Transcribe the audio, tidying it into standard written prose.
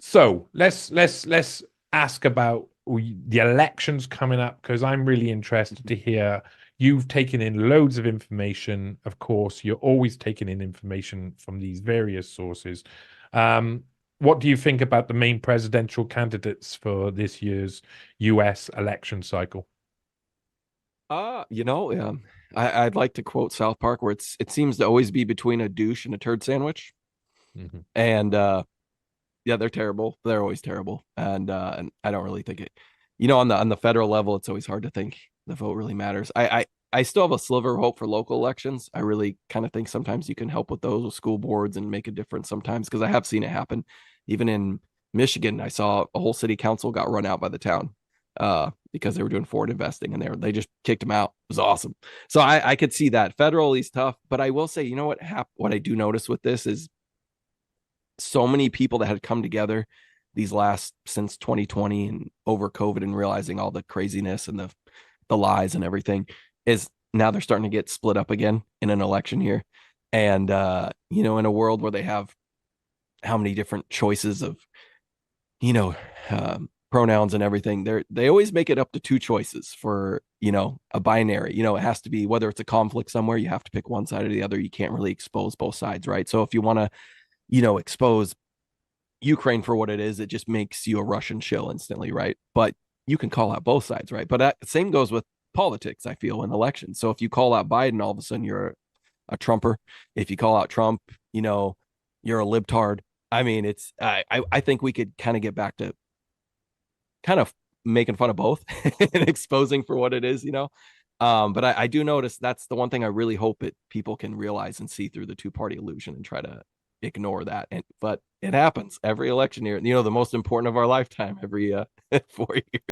So let's ask about the elections coming up because I'm really interested to hear. You've taken in loads of information. Of course, you're always taking in information from these various sources. Um, what do you think about the main presidential candidates for this year's US election cycle? I'd like to quote South Park where it seems to always be between a douche and a turd sandwich. Mhm. And yeah, they're terrible. They're always terrible. And I don't really think it, on the federal level, it's always hard to think the vote really matters. I still have a sliver of hope for local elections. I really kind of think sometimes you can help with those with school boards and make a difference sometimes because I have seen it happen. Even in Michigan, I saw a whole city council got run out by the town because they were doing forward investing and they just kicked them out. It was awesome. So I could see that federal is tough, but I will say, what I do notice with this is so many people that had come together these last since 2020 and over COVID and realizing all the craziness and the lies and everything is now they're starting to get split up again in an election year. And in a world where they have how many different choices of, you know, pronouns and everything, they always make it up to two choices for, a binary. It has to be whether it's a conflict somewhere, you have to pick one side or the other. You can't really expose both sides, right? So if you want to, expose Ukraine for what it is, it just makes you a Russian shill instantly, right? But you can call out both sides, right? But that same goes with politics, I feel, in elections. So if you call out Biden, all of a sudden you're a Trumper. If you call out Trump, you're a libtard. I mean, I think we could kind of get back to kind of making fun of both and exposing for what it is, But I do notice that's the one thing I really hope it people can realize and see through the two-party illusion and try to ignore that. But it happens every election year. The most important of our lifetime every 4 years.